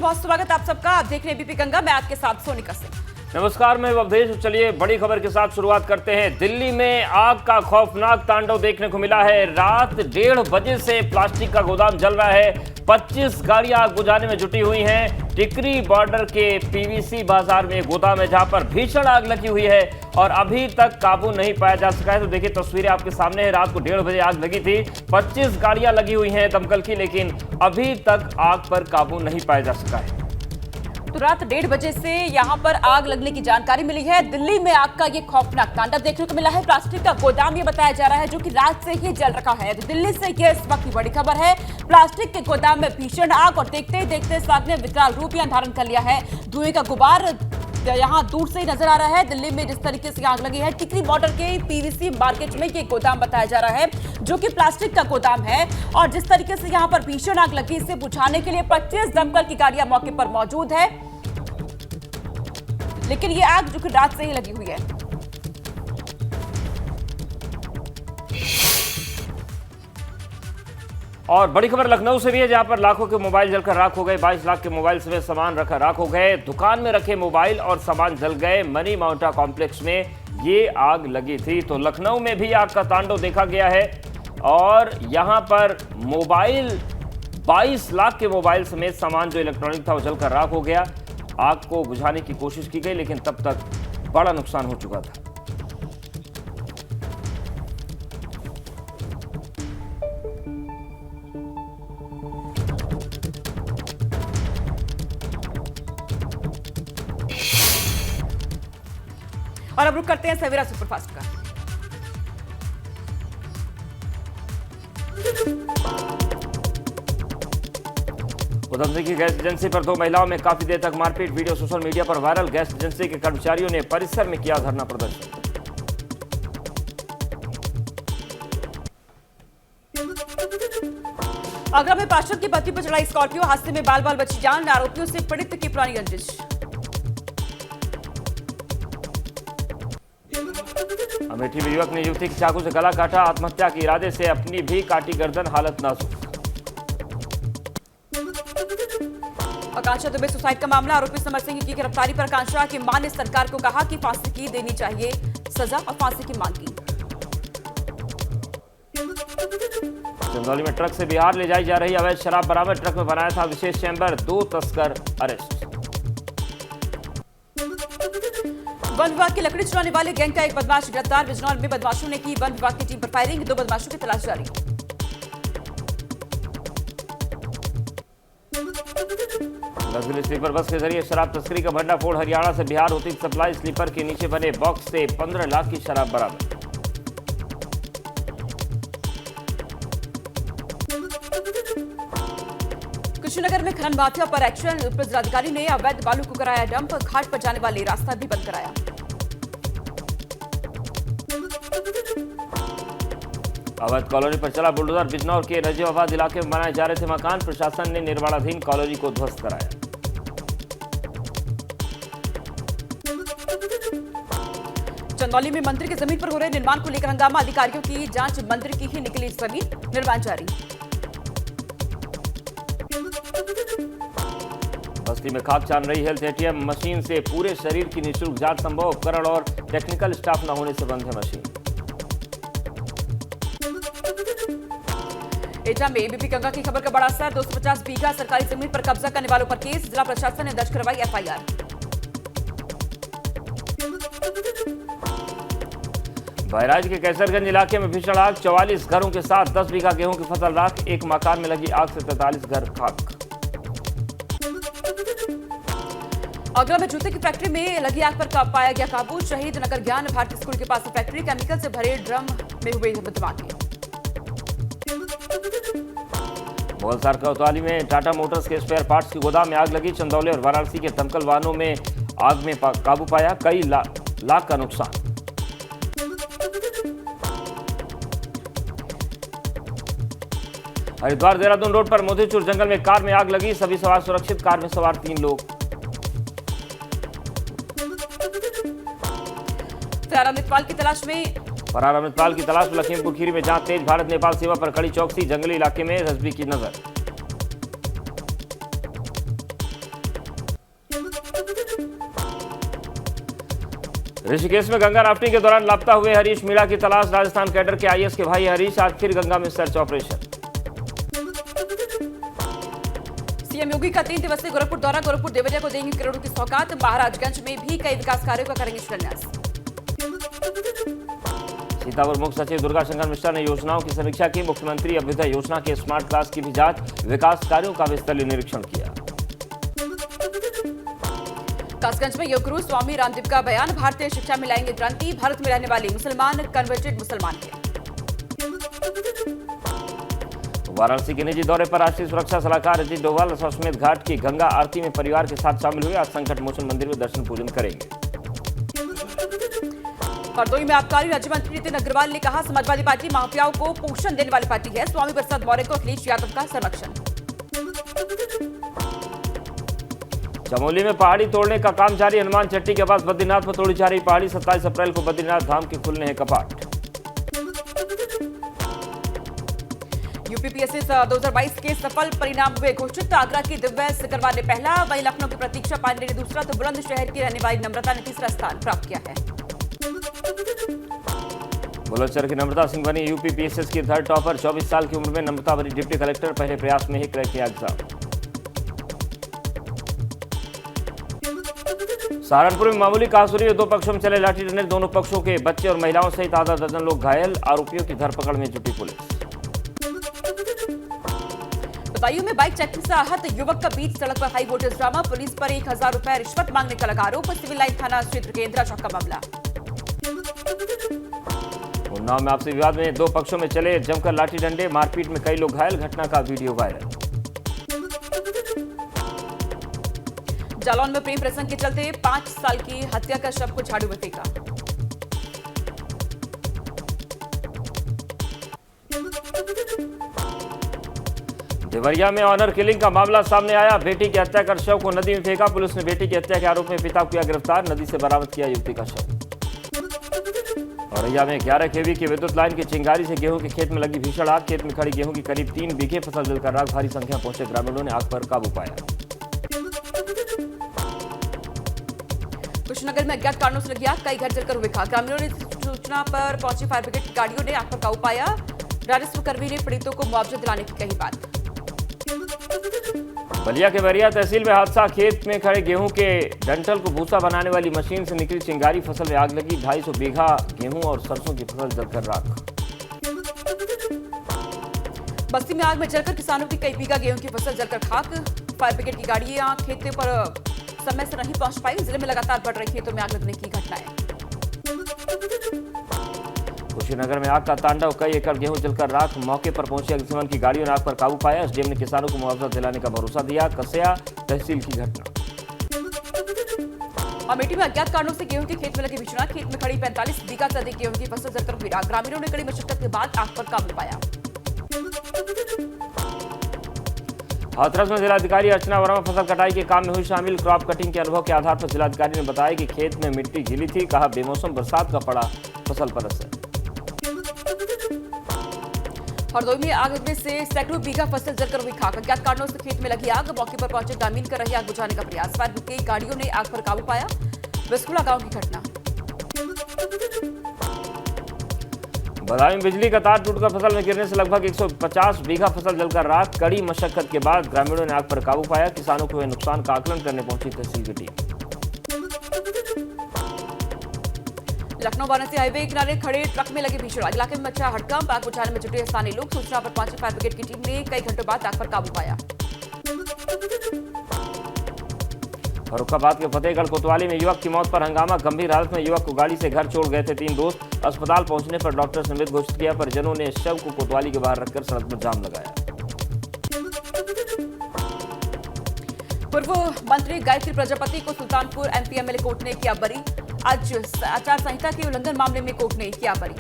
बहुत स्वागत आप सबका। आप देख रहे हैं एबीपी गंगा, मैं आपके साथ सोनिका सिंह। नमस्कार, मैं अवधेश। चलिए बड़ी खबर के साथ शुरुआत करते हैं। दिल्ली में आग का खौफनाक तांडव देखने को मिला है। रात 1:30 बजे से प्लास्टिक का गोदाम जल रहा है। 25 गाड़ियां आग बुझाने में जुटी हुई हैं। टिकरी बॉर्डर के पीवीसी बाजार में गोदाम है जहां पर भीषण आग लगी हुई है और अभी तक काबू नहीं पाया जा सका है। तो देखिए तस्वीरें आपके सामने है। रात को 1:30 बजे आग लगी थी। 25 गाड़ियां लगी हुई हैं दमकल की, लेकिन अभी तक आग पर काबू नहीं पाया जा सका है। तो रात 1:30 बजे से यहां पर आग लगने की जानकारी मिली है। दिल्ली में आग का ये खौफनाक तांडव देखने को मिला है। प्लास्टिक का गोदाम ये बताया जा रहा है जो कि रात से ही जल रखा है। तो दिल्ली से ये इस वक्त की बड़ी खबर है। प्लास्टिक के गोदाम में भीषण आग और देखते ही देखते इस आग ने विकराल रूप यहां धारण कर लिया है। धुएं का गुबार यहां दूर से ही नजर आ रहा है। दिल्ली में जिस तरीके से आग लगी है, टिकरी बॉर्डर के पीवीसी मार्केट में ये गोदाम बताया जा रहा है जो कि प्लास्टिक का गोदाम है। और जिस तरीके से यहां पर भीषण आग लगी, इसे बुझाने के लिए 25 दमकल की गाड़ियां मौके पर मौजूद है, लेकिन ये आग जो कि रात से ही लगी हुई है। और बड़ी खबर लखनऊ से भी है जहां पर लाखों के मोबाइल जलकर राख हो गए। 22 लाख के मोबाइल समेत सामान रखा राख हो गए। दुकान में रखे मोबाइल और सामान जल गए। मनी माउंटा कॉम्प्लेक्स में ये आग लगी थी। तो लखनऊ में भी आग का तांडव देखा गया है और यहां पर मोबाइल 22 लाख के मोबाइल समेत सामान जो इलेक्ट्रॉनिक था वो जलकर राख हो गया। आग को बुझाने की कोशिश की गई लेकिन तब तक बड़ा नुकसान हो चुका था। और अब रुक करते हैं सवेरा सुपरफास्ट का। उधमसिंह की गैस एजेंसी पर 2 महिलाओं में काफी देर तक मारपीट। वीडियो सोशल मीडिया पर वायरल। गैस एजेंसी के कर्मचारियों ने परिसर में किया धरना प्रदर्शन। आगरा में पार्षद की पति पर चढ़ाई स्कॉर्पियो, हादसे में बाल बाल बची जान। आरोपियों से पीड़ित की पुरानी रंजिश। अमेठी में युवक ने युवती की चाकू से गला काटा। आत्महत्या के इरादे से अपनी भी काटी गर्दन, हालत नाजुक। आकांक्षा दुबे सुसाइड का मामला। आरोपी समर सिंह की गिरफ्तारी पर आकांक्षा की मां ने सरकार को कहा कि फांसी की देनी चाहिए सजा और फांसी की मांग की। चंदौली में ट्रक से बिहार ले जाई जा रही अवैध शराब बरामद। ट्रक में बनाया था विशेष चैम्बर। 2 तस्कर अरेस्ट। वन विभाग की लकड़ी चुराने वाले गैंग का एक बदमाश गिरफ्तार। बिजनौर में बदमाशों ने की वन विभाग की टीम पर फायरिंग। 2 बदमाशों की तलाश जारी। लग्जरी स्लीपर बस के जरिए शराब तस्करी का भंडाफोड़। हरियाणा से बिहार होती सप्लाई। स्लीपर के नीचे बने बॉक्स से 15 लाख की शराब बरामद। कुशीनगर में खनन माफिया पर एक्शन। उप जिलाधिकारी ने अवैध बालू को कराया डंप। घाट पर जाने वाले रास्ता भी बंद कराया। अवैध कॉलोनी पर चला बुलडोजर। बिजनौर के नजीबाबाद इलाके में बनाए जा रहे थे मकान। प्रशासन ने निर्माणाधीन कॉलोनी को ध्वस्त कराया। चंदौली में मंदिर की जमीन पर हो रहे निर्माण को लेकर हंगामा। अधिकारियों की जांच। मंदिर की ही निकली जमीन, निर्माण जारी। बस्ती में खाक छान रही हेल्थ एटीएम मशीन से पूरे शरीर की निःशुल्क जांच संभव। उपकरण और टेक्निकल स्टाफ न होने से बंद है मशीन। एटा में एबीपी गंगा की खबर का बड़ा असर। 250 बीघा सरकारी जमीन पर कब्जा करने वालों पर केस। जिला प्रशासन ने दर्ज करवाई एफआईआर। बहराइच के कैसरगंज इलाके में भीषण आग। 44 घरों के साथ 10 बीघा गेहूं की फसल राख। एक मकान में लगी आग से 43 घर खाक। आगरा में जूते की फैक्ट्री में लगी आग पर पाया गया काबू। शहीद नगर ज्ञान भारती स्कूल के पास फैक्ट्री। केमिकल से भरे ड्रम में हुए धमाके। मुगलसराय कोतवाली में टाटा मोटर्स के स्पेयर पार्ट्स की गोदाम में आग लगी। चंदौली और वाराणसी के दमकल वाहनों में आग में काबू पाया। कई लाख का नुकसान। हरिद्वार देहरादून रोड पर मोतीचूर जंगल में कार में आग लगी। सभी सवार सुरक्षित। कार में सवार 3 लोग। फरार अमृतपाल की तलाश में लखीमपुर खीरी में जहां तेज भारत नेपाल सीमा पर कड़ी चौकसी। जंगली इलाके में रजबी की नजर। ऋषिकेश में गंगा राफ्टिंग के दौरान लापता हुए हरीश मीणा की तलाश। राजस्थान कैडर के आईएएस के भाई हरीश आज फिर गंगा में सर्च ऑपरेशन। सीएम योगी का 3 दिवसीय गोरखपुर दौरा। गोरखपुर देवरिया को देंगे करोड़ों की सौगात। महाराजगंज में भी कई विकास कार्यों का करेंगे शिलान्यास। सीतापुर मुख्य सचिव दुर्गा शंकर मिश्रा ने योजनाओं की समीक्षा की। मुख्यमंत्री अभ्युदय योजना के स्मार्ट क्लास की भी जांच। विकास कार्यों का विस्तृत निरीक्षण किया। कासगंज में योग गुरु स्वामी रामदेव का बयान। भारतीय शिक्षा में लाएंगे क्रांति। भारत में रहने वाले मुसलमान कन्वर्टेड मुसलमान हैं। वाराणसी के निजी दौरे पर राष्ट्रीय सुरक्षा सलाहकार अजीत डोभाल अश्वमेध घाट की गंगा आरती में परिवार के साथ शामिल हुए। आज संकट मोचन मंदिर में दर्शन पूजन करेंगे। हरदोई में आबकारी राज्य मंत्री नितिन अग्रवाल ने कहा, समाजवादी पार्टी माफियाओं को पोषण देने वाली पार्टी है। स्वामी प्रसाद मौर्य को अखिलेश यादव का संरक्षण। चमोली में पहाड़ी तोड़ने का काम जारी। हनुमान चट्टी के पास बद्रीनाथ में तोड़ी जा रही पहाड़ी। 27 अप्रैल को बद्रीनाथ धाम के खुलने हैं कपाट। यूपीपीएससी 2022 के सफल परिणाम हुए घोषित। आगरा की दिव्या सिकरवार ने पहला, वहीं लखनऊ की प्रतीक्षा पांडे ने दूसरा, तो बुलंदशहर की रहने वाली नम्रता ने तीसरा स्थान प्राप्त किया है। बुलंदशहर की नम्रता सिंह बनी यूपीपीएससी की थर्ड टॉपर। 24 साल की उम्र में नम्रता बनी डिप्टी कलेक्टर। पहले प्रयास में ही क्रैक किया एग्जाम। सहारनपुर में मामूली कहासुनी में 2 पक्षों में चले लाठी डंडे। दोनों पक्षों के बच्चे और महिलाओं सहित आधा दर्जन लोग घायल। आरोपियों की धरपकड़ में जुटी पुलिस। बदायूं में बाइक चेकिंग से आहत युवक का बीच सड़क पर हाई वोल्टेज ड्रामा। पुलिस पर 1000 रुपए रिश्वत मांगने का लगा आरोप। सिविल लाइन थाना क्षेत्र के इंदिरा चौक का मामला। उन्नाव में आपसी विवाद में 2 पक्षों में चले जमकर लाठी डंडे। मारपीट में कई लोग घायल। घटना का वीडियो वायरल। जालौन में प्रेम प्रसंग के चलते 5 साल की हत्या का शव को झाड़ू में फेंका। देवरिया में ऑनर किलिंग का मामला सामने आया। बेटी की हत्या कर शव को नदी में फेंका। पुलिस ने बेटी की हत्या के आरोप में पिता को किया गिरफ्तार। नदी से बरामद किया युवती का शव। औरैया में 11 केवी की विद्युत लाइन की चिंगारी से गेहूं के खेत में लगी भीषण आग। खेत में खड़ी गेहूं की करीब 3 बीघे फसल जलकर राख। भारी संख्या में पहुंचे ग्रामीणों ने आग पर काबू पाया। कुशीनगर में अज्ञात कारणों से लगी आग। कई घर जलकर हुए खाक। ग्रामीणों ने सूचना पर पहुंची फायर ब्रिगेड की गाड़ियों ने आग पर काबू पाया। राजस्व कर्मी ने पीड़ितों को मुआवजा दिलाने की कही बात। बलिया के बरिया तहसील में हादसा। खेत में खड़े गेहूं के डंठल को भूसा बनाने वाली मशीन से निकली चिंगारी। फसल में आग लगी। 250 बीघा गेहूं और सरसों की फसल जलकर राख। बस्ती में आग में जलकर किसानों की कई बीघा गेहूं की फसल जलकर खाक। फायर ब्रिगेड की गाड़ियां खेतों पर समय से नहीं पहुंच पाई। जिले में लगातार बढ़ रही खेतों में आग लगने की घटनाएं। कुशीनगर में आग का तांडव। कई एकड़ गेहूं जलकर राख। मौके पर पहुंची अग्निशमन की गाड़ियों ने आग पर काबू पाया। एसडीएम ने किसानों को मुआवजा दिलाने का भरोसा दिया। कसया तहसील की घटना। अमेठी में अज्ञात कारणों से गेहूं के खेत में लगी भीषण आग। खेत में खड़ी 45 बीघा से अधिक गेहूं की फसल जलकर हुई राख। ग्रामीणों ने कड़ी मशक्कत के बाद आग पर काबू पाया। हाथरस में जिलाधिकारी अर्चना वर्मा फसल कटाई के काम में हुई शामिल। क्रॉप कटिंग के अनुभव के आधार पर जिलाधिकारी ने बताया कि खेत में मिट्टी गीली थी। कहा, बेमौसम बरसात का पड़ा फसल पर असर। हरदोई में आग लगने से सैकड़ों बीघा फसल जलकर हुई खाक। अज्ञात कारणों से खेत में लगी आग। मौके पर पहुंचे ग्रामीण कर रहे आग बुझाने का प्रयास। फायर ब्रिगेड की गाड़ियों ने आग पर काबू पाया। बिस्कुला गांव की घटना। बदायूं में बिजली का तार टूटकर फसल में गिरने से लगभग 150 बीघा फसल जलकर राख। कड़ी मशक्कत के बाद ग्रामीणों ने आग पर काबू पाया। किसानों को हुए नुकसान का आकलन करने पहुंची तहसील की टीम। लखनऊ वाराणसी हाईवे किनारे खड़े ट्रक में लगे भीषण आग। इलाके में मचा हड़कंप। आग बुझाने में जुटे स्थानीय लोग। सूचना पर पहुंची फायर ब्रिगेड की टीम ने कई घंटों बाद आग पर काबू पाया। फर्रुखाबाद के फतेहगढ़ कोतवाली में युवक की मौत पर हंगामा। गंभीर हालत में युवक को गाड़ी से घर छोड़ गए थे 3 दोस्त। अस्पताल पहुंचने पर डॉक्टर ने मृत घोषित किया। परिजनों ने शव को कोतवाली के बाहर रखकर सड़क पर जाम लगाया। पूर्व मंत्री गायत्री प्रजापति को सुल्तानपुर एमपी एमएलए कोर्ट ने किया बरी। आज आचार संहिता के उल्लंघन मामले में कोर्ट ने किया बरी।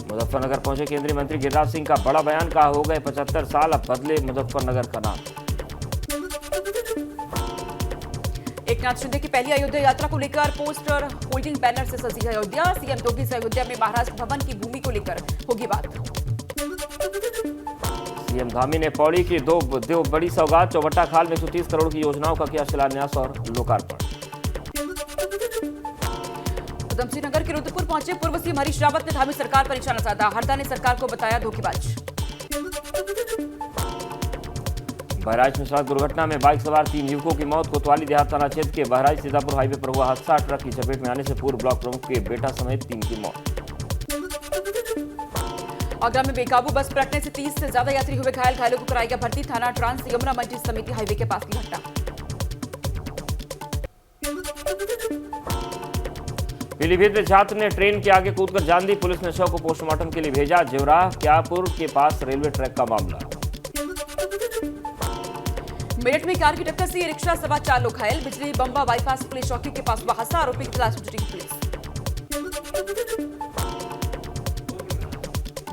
मुजफ्फरनगर पहुंचे केंद्रीय मंत्री गिरिराज सिंह का बड़ा बयान। कहा, हो गए 75 साल, अब बदले मुजफ्फरनगर का नाम। एकनाथ शिंदे की पहली अयोध्या यात्रा को लेकर पोस्टर होल्डिंग बैनर से सजी है अयोध्या। सीएम योगी से अयोध्या में महाराष्ट्र भवन की भूमि को लेकर होगी बात। सीएम धामी ने पौड़ी की दो बड़ी सौगात। चौबट्टा खाल में 130 करोड़ की योजनाओं का किया शिलान्यास और लोकार्पण। उधमसिंह नगर के रुद्रपुर पहुंचे पूर्व सीएम हरीश रावत ने धामी सरकार पर निशाना साधा। हरदा ने सरकार को बताया धोखेबाज। बहराइच में सड़क दुर्घटना में बाइक सवार 3 युवकों की मौत। कोतवाली देहात थाना क्षेत्र के बहराइच सीतापुर हाईवे पर हुआ हादसा। ट्रक की चपेट में आने से पूर्व ब्लॉक प्रमुख के बेटा समेत 3 की मौत। आगरा में बेकाबू बस पलटने से 30 से ज्यादा यात्री हुए घायल। घायलों को कराई गया भर्ती। थाना ट्रांस यमुना मंडी समिति हाईवे के पास की घटना। पीलीभीत में छात्र ने ट्रेन के आगे कूदकर जान दी। पुलिस ने शव को पोस्टमार्टम के लिए भेजा। जेवराह क्यापुर के पास रेलवे ट्रैक का मामला। मेरठ में कार की टक्कर से रिक्शा सवार 4 लोग घायल। बिजली बम्बा बाईपास पुलिस चौकी के पास हुआ हादसा। आरोपी की तलाश में जुटी पुलिस।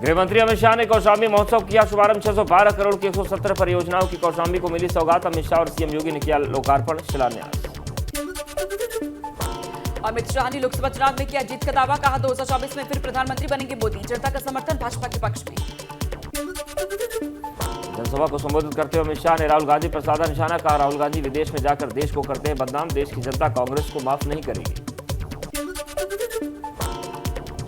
गृह मंत्री अमित शाह ने कौशाम्बी महोत्सव किया शुभारंभ। 612 करोड़ की 170 परियोजनाओं की कौशाम्बी को मिली सौगात। अमित शाह और सीएम योगी ने किया लोकार्पण शिलान्यास। अमित शाह ने लोकसभा चुनाव में किया जीत का दावा। कहा 2024 में फिर प्रधानमंत्री बनेंगे मोदी। जनता का समर्थन भाजपा के पक्ष में। जनसभा को संबोधित करते हुए अमित शाह ने राहुल गांधी पर साधा निशाना। कहा राहुल गांधी विदेश में जाकर देश को करते हैं बदनाम। देश की जनता कांग्रेस को माफ नहीं करेगी।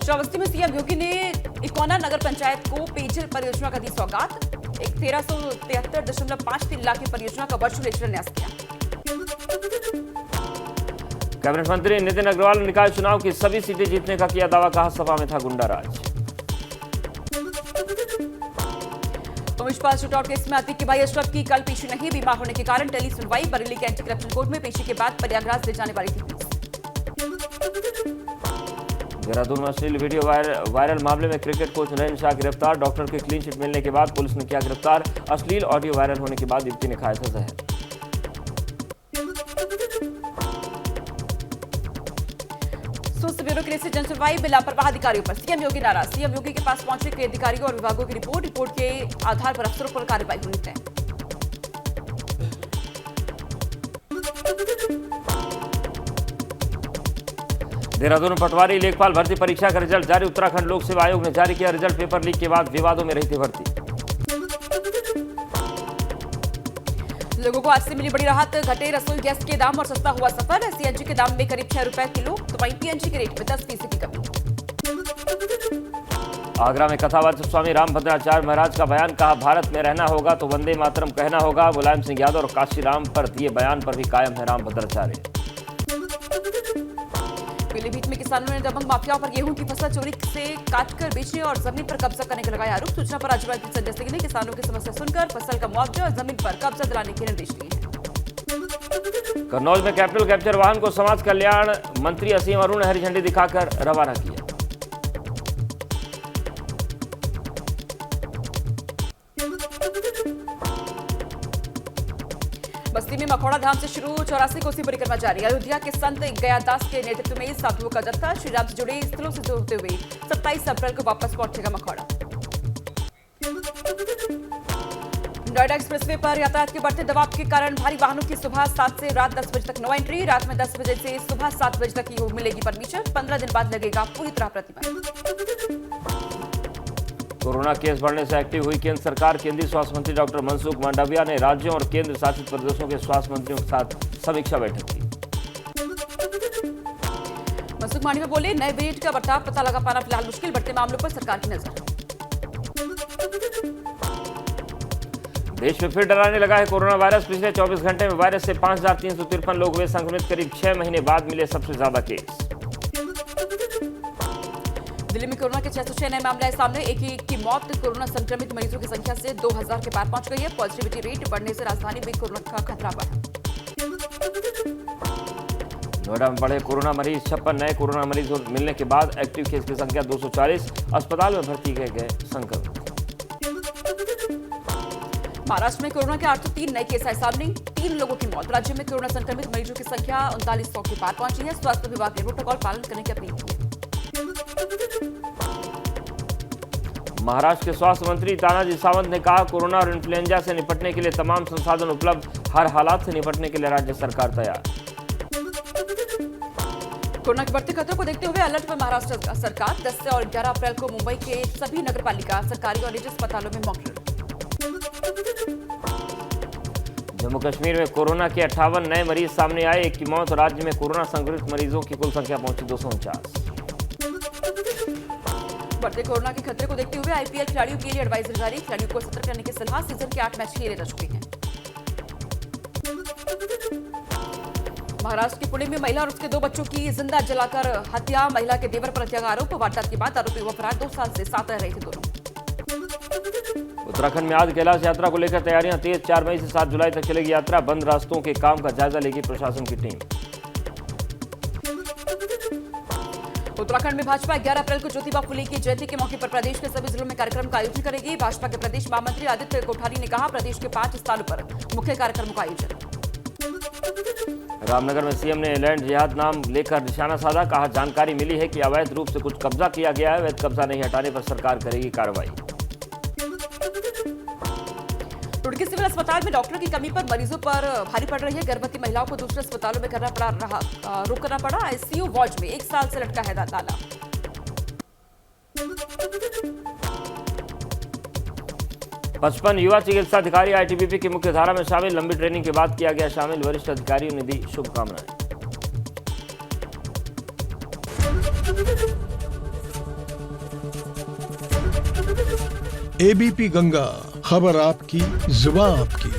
श्रावस्ती में सीएम योगी ने इकोना नगर पंचायत को पेयजल परियोजना का दी सौगात। 1373.53 लाख की परियोजना का वर्चुअल शिलान्यास किया। कैबिनेट मंत्री नितिन अग्रवाल ने निकाय चुनाव की सभी सीटें जीतने का किया दावा। कहा सभा में था गुंडाराज। उमेशपाल शूटआउट केस में अतीक के भाई अशरफ की कल पेशी नहीं। बीमार होने के कारण टली सुनवाई। बरेली के एंटी करप्शन कोर्ट में पेशी के बाद प्रयागराज ले जाने वाली थी पुलिस। देहरादून में अश्लील वीडियो वायरल मामले में क्रिकेट कोच नरेंद्र शाह गिरफ्तार। डॉक्टर की क्लीन चिट मिलने के बाद पुलिस ने किया गिरफ्तार। अश्लील ऑडियो वायरल होने के बाद युवती ने खाया था जहर। स्वास्थ्य ब्यूरो की जन सुनवाई में लापरवाह अधिकारियों पर सीएम योगी नाराज। सीएम योगी के पास पहुंचे कई अधिकारियों और विभागों की रिपोर्ट के आधार पर अफसरों पर कार्रवाई होनी तय। देहरादून में पटवारी लेखपाल भर्ती परीक्षा का रिजल्ट जारी। उत्तराखंड लोक सेवा आयोग ने जारी किया रिजल्ट। पेपर लीक के बाद विवादों में रही थी भर्ती। लोगों को आज से मिली बड़ी राहत। घटे रसोई गैस के दाम और सस्ता हुआ सफर। सीएनजी के दाम में करीब 6 रुपए किलो। तो वहीं पीएनजी के रेट में 10% की कमी। आगरा में कथावाचक स्वामी रामभद्राचार्य महाराज का बयान। कहा भारत में रहना होगा तो वंदे मातरम कहना होगा। मुलायम सिंह यादव और काशीराम पर दिए बयान पर भी कायम है रामभद्राचार्य। पीलीभीत में किसानों ने दबंग माफियाओं पर गेहूं की फसल चोरी से काटकर बेचने और जमीन पर कब्जा करने का लगाया आरोप। सूचना पर राज्यमंत्री संजय सिंह ने किसानों की समस्या सुनकर फसल का मुआवजा और जमीन पर कब्जा दिलाने के निर्देश दिए हैं। कन्नौज में कैपिटल कैप्चर वाहन को समाज कल्याण मंत्री असीम अरुण ने हरी झंडी दिखाकर रवाना किया। बस्ती में मखौड़ा धाम से शुरू 84 कोसी परिक्रमा जारी। अयोध्या के संत गयादास के नेतृत्व में साधुओं का जत्था श्री राम से जुड़े स्थलों से जोड़ते हुए 27 अप्रैल को वापस पहुंचेगा मखौड़ा। नोएडा एक्सप्रेसवे पर यातायात के बढ़ते दबाव के कारण भारी वाहनों की सुबह 7 से रात 10 बजे तक नो एंट्री। रात में 10 बजे से सुबह 7 बजे तक ही मिलेगी परमिशन। 15 दिन बाद लगेगा पूरी तरह प्रतिबंध। कोरोना केस बढ़ने से एक्टिव हुई केंद्र सरकार। केंद्रीय स्वास्थ्य मंत्री डॉक्टर मनसुख मांडविया ने राज्यों और केंद्र शासित प्रदेशों के स्वास्थ्य मंत्रियों के साथ समीक्षा बैठक की। मनसुख मांडविया बोले नए वेरिएंट का बर्ताव पता लगा पाना फिलहाल मुश्किल। बढ़ते मामलों पर सरकार की नजर। देश में फिर डराने लगा है कोरोना वायरस। पिछले 24 घंटे में वायरस से 5353 लोग हुए संक्रमित। करीब 6 महीने बाद मिले सबसे ज्यादा केस। दिल्ली में कोरोना के 606 नए मामले आए सामने। एक की मौत। कोरोना संक्रमित मरीजों की संख्या से 2000 के पार पहुंच गई है। पॉजिटिविटी रेट बढ़ने से राजधानी में कोरोना का खतरा बढ़ा। नोएडा में बढ़े कोरोना मरीज। 56 नए कोरोना मरीज मिलने के बाद एक्टिव केस की संख्या 240। अस्पताल में भर्ती किए गए संक्रमित। महाराष्ट्र में कोरोना के 803 नए केस आए सामने। 3 लोगों की मौत। राज्य में कोरोना संक्रमित मरीजों की संख्या 3900 के पार पहुंची है। स्वास्थ्य विभाग ने प्रोटोकॉल पालन करने की अपील की है। महाराष्ट्र के स्वास्थ्य मंत्री तानाजी सावंत ने कहा कोरोना और इन्फ्लुएंजा से निपटने के लिए तमाम संसाधन उपलब्ध। हर हालात से निपटने के लिए राज्य सरकार तैयार। कोरोना के बढ़ते खतरों को देखते हुए अलर्ट पर महाराष्ट्र सरकार। 10 से और 11 अप्रैल को मुंबई के सभी नगरपालिका सरकारी और निजी अस्पतालों में मॉक ड्रिल। जम्मू कश्मीर में कोरोना के 58 नए मरीज सामने आए। 1 की मौत। राज्य में कोरोना संक्रमित मरीजों की कुल संख्या पहुंची 249। बढ़ते कोरोना के खतरे को देखते हुए आईपीएल खिलाड़ियों के लिए एडवाइजरी जारी, खिलाड़ियों को सतर्क रहने की सलाह। सीजन के 8 मैच खेले जा चुके हैं। महाराष्ट्र के पुणे में महिला और उसके 2 बच्चों की जिंदा जलाकर हत्या, महिला के देवर पर हत्या का आरोप। वारदात के बाद आरोपी वो फरार, 2 साल से साथ रह रहे थे दोनों। उत्तराखंड में आज कैलाश यात्रा को लेकर तैयारियां तेज, 4 मई से 7 जुलाई तक चलेगी यात्रा। बंद रास्तों के काम का जायजा लेगी प्रशासन की टीम। उत्तराखंड में भाजपा 11 अप्रैल को ज्योतिबा फुले की जयंती के मौके पर प्रदेश के सभी जिलों में कार्यक्रम का आयोजन करेगी। भाजपा के प्रदेश महामंत्री आदित्य कोठारी ने कहा, प्रदेश के 5 स्थानों पर मुख्य कार्यक्रमों का आयोजन। रामनगर में सीएम ने लैंड जिहाद नाम लेकर निशाना साधा, कहा जानकारी मिली है कि अवैध रूप से कुछ कब्जा किया गया है, अवैध कब्जा नहीं हटाने पर सरकार करेगी कार्रवाई। रुड़की सिविल अस्पताल में डॉक्टरों की कमी पर मरीजों पर भारी पड़ रही है। गर्भवती महिलाओं को दूसरे अस्पतालों में रुक करना पड़ा। आईसीयू वार्ड में 1 साल से लटका है ताला। पचपन युवा चिकित्सा अधिकारी आईटीबीपी की मुख्य धारा में शामिल, लंबी ट्रेनिंग के बाद किया गया शामिल। वरिष्ठ अधिकारियों ने दी शुभकामनाएं। एबीपी गंगा, खबर आपकी, जुबान आपकी।